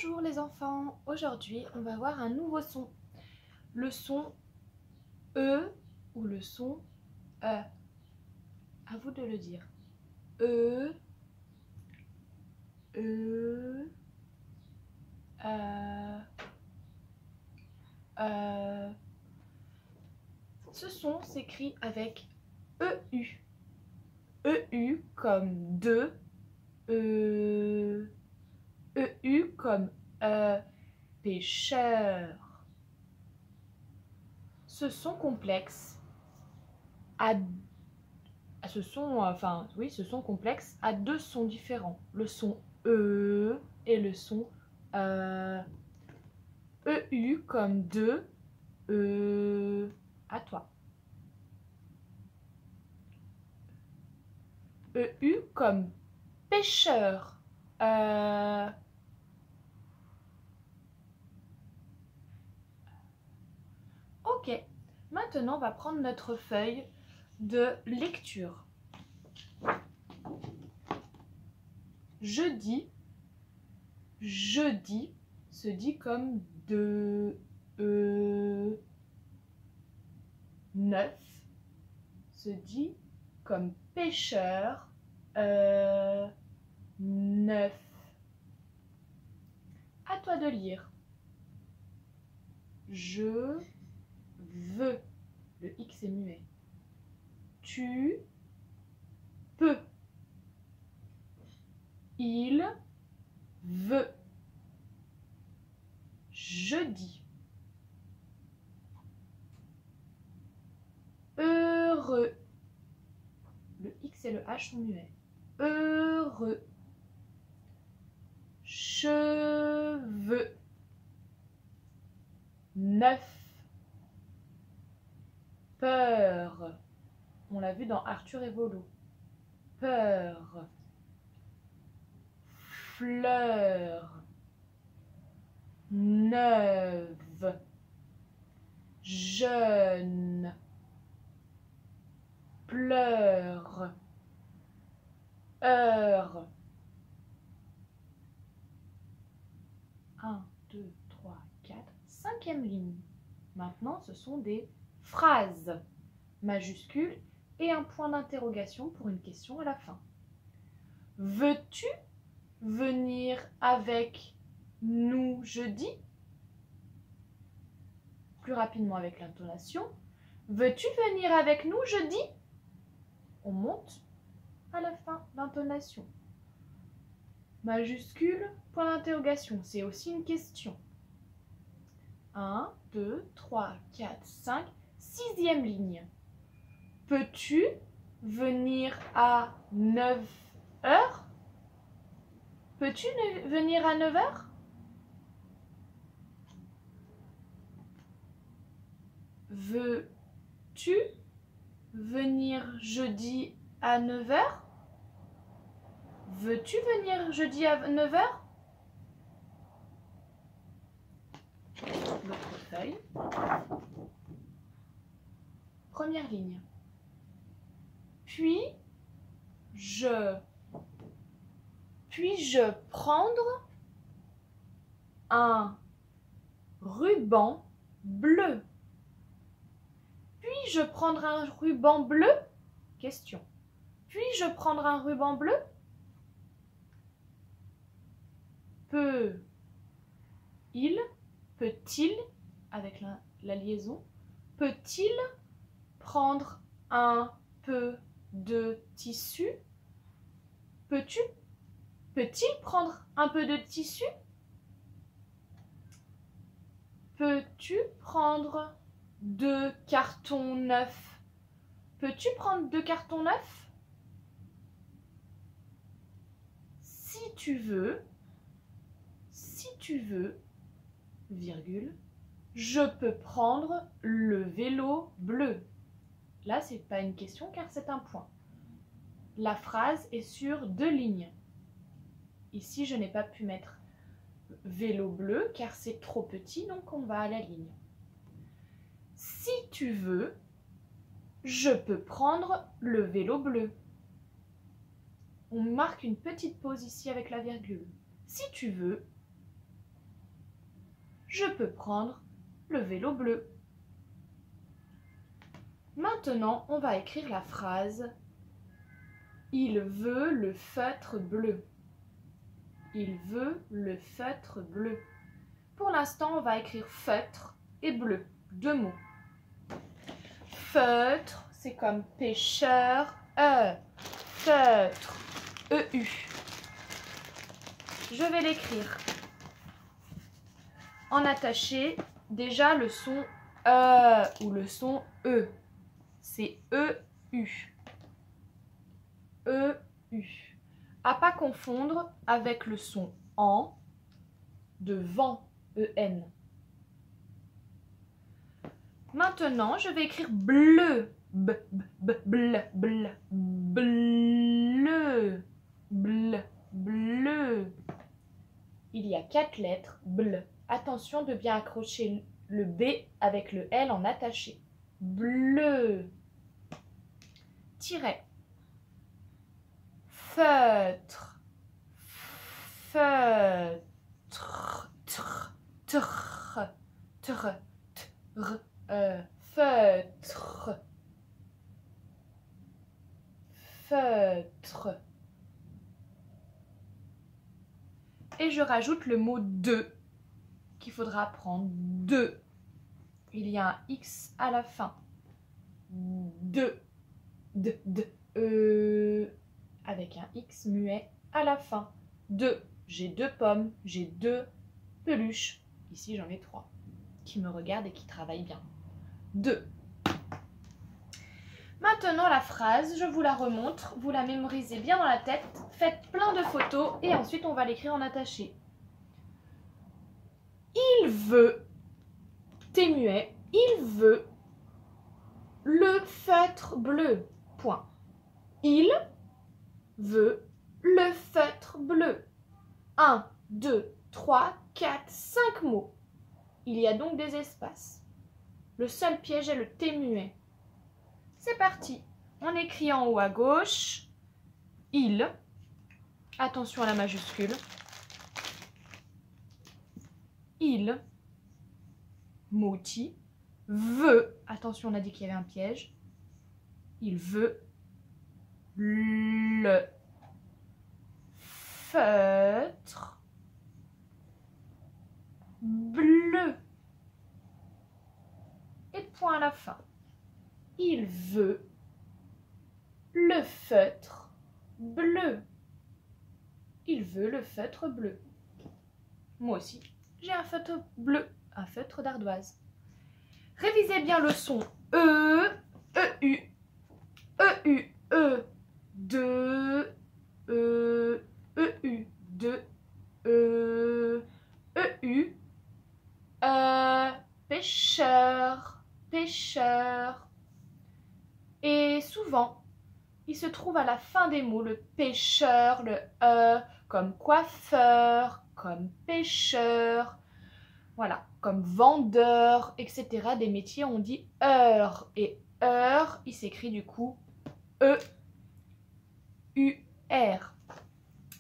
Bonjour les enfants, aujourd'hui on va voir un nouveau son. Le son E ou le son E. À vous de le dire. E, E, Ce son s'écrit avec EU. EU comme de, EU comme pêcheur. Ce son complexe ce son complexe a deux sons différents. Le son E et le son EU comme de à toi. EU comme pêcheur. Ok, maintenant on va prendre notre feuille de lecture. Jeudi se dit comme de, neuf se dit comme pêcheur, neuf. À toi de lire. Je veux. Le X est muet. Tu peux. Il veut. Jeudi. Heureux. Le X et le H sont muets. Heureux. Cheveux. Neuf. Peur. On l'a vu dans Arthur et Volo. Peur. Fleur. Neuve. Jeune. Pleure. Heure. 1, 2, 3, 4, 5e ligne. Maintenant, ce sont des phrases majuscules et un point d'interrogation pour une question à la fin. Veux-tu venir avec nous jeudi? Plus rapidement avec l'intonation. Veux-tu venir avec nous jeudi? On monte à la fin l'intonation. Majuscule, point d'interrogation, c'est aussi une question. 1, 2, 3, 4, 5, 6e ligne. Peux-tu venir à 9 heures? Peux-tu venir à 9 heures? Veux-tu venir jeudi à 9 heures? Veux-tu venir jeudi à 9 heures? L'autre feuille. Première ligne. Puis-je prendre un ruban bleu? Puis-je prendre un ruban bleu? Question. Puis-je prendre un ruban bleu? Peut-il, avec la liaison, peut-il prendre un peu de tissu? Peut-il prendre un peu de tissu? Peux-tu prendre 2 cartons neufs? Peux-tu prendre 2 cartons neufs? Si tu veux, virgule, je peux prendre le vélo bleu. Là, c'est pas une question car c'est un point. La phrase est sur 2 lignes. Ici, je n'ai pas pu mettre vélo bleu car c'est trop petit, donc on va à la ligne. Si tu veux, je peux prendre le vélo bleu. On marque une petite pause ici avec la virgule. Si tu veux, Je peux prendre le vélo bleu. Maintenant, on va écrire la phrase « Il veut le feutre bleu ». Il veut le feutre bleu. Pour l'instant, on va écrire feutre et bleu, deux mots. Feutre, c'est comme pêcheur, feutre, EU. Je vais l'écrire en attaché. Déjà, le son ou le son E, c'est EU. EU. À pas confondre avec le son en de vent, EN. Maintenant, je vais écrire bleu. Bleu. Il y a 4 lettres, bleu. Attention de bien accrocher le B avec le L en attaché. Bleu. Tiret. Feutre. Feutre. Feutre. Feutre. Et je rajoute le mot de qu'il faudra prendre. De. Il y a un X à la fin. De. Avec un X muet à la fin. De. J'ai 2 pommes, j'ai 2 peluches. Ici, j'en ai 3 qui me regardent et qui travaillent bien. 2. Maintenant, la phrase, je vous la remontre. Vous la mémorisez bien dans la tête. Faites plein de photos et ensuite, on va l'écrire en attaché. Il veut, T muet, il veut le feutre bleu. Point. Il veut le feutre bleu. 1, 2, 3, 4, 5 mots. Il y a donc des espaces. Le seul piège est le T muet. C'est parti. On écrit en haut à gauche. Il. Attention à la majuscule. Il. Moti. Veut. Attention, on a dit qu'il y avait un piège. Il veut le feutre bleu. Et point à la fin. Il veut le feutre bleu. Il veut le feutre bleu. Moi aussi, j'ai un feutre bleu, un feutre d'ardoise. Révisez bien le son E, EU, EU, E, de, EU, de, EU, pêcheur, pêcheur. Et souvent, il se trouve à la fin des mots le pêcheur, le comme coiffeur, comme pêcheur, voilà, comme vendeur, etc. Des métiers, on dit heure. Et heure, il s'écrit du coup E-U-R.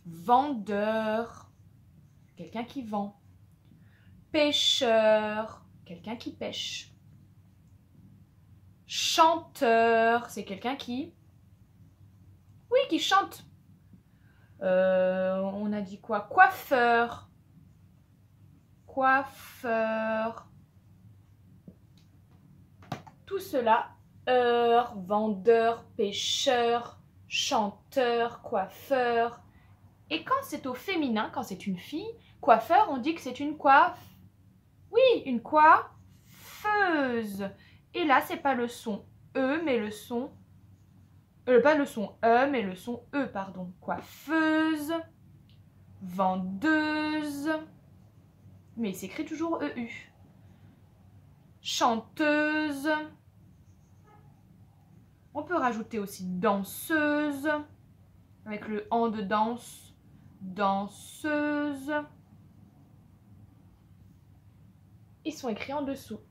Vendeur, quelqu'un qui vend. Pêcheur, quelqu'un qui pêche. Chanteur, c'est quelqu'un qui... Oui, qui chante. On a dit quoi? Coiffeur. Coiffeur. Tout cela, heure, vendeur, pêcheur, chanteur, coiffeur. Et quand c'est au féminin, quand c'est une fille, coiffeur, on dit que c'est une coiffe. Oui, une coiffeuse. Et là, c'est pas le son E, mais le son... pas le son E, mais le son E, pardon. Coiffeuse, vendeuse, mais il s'écrit toujours EU. Chanteuse. On peut rajouter aussi danseuse, avec le « en » de danse. Danseuse. Ils sont écrits en dessous.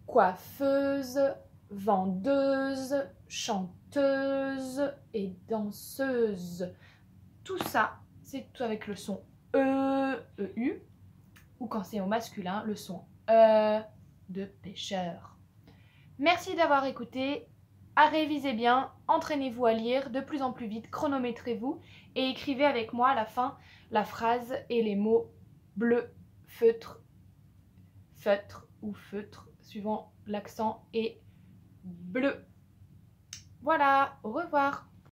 Coiffeuse, vendeuse, chanteuse et danseuse. Tout ça, c'est tout avec le son E, EU. ou quand c'est au masculin, le son de pêcheur. Merci d'avoir écouté. À réviser bien, entraînez-vous à lire de plus en plus vite, chronométrez-vous et écrivez avec moi à la fin la phrase et les mots bleu, feutre, feutre ou feutre, suivant l'accent, et bleu. Voilà, au revoir.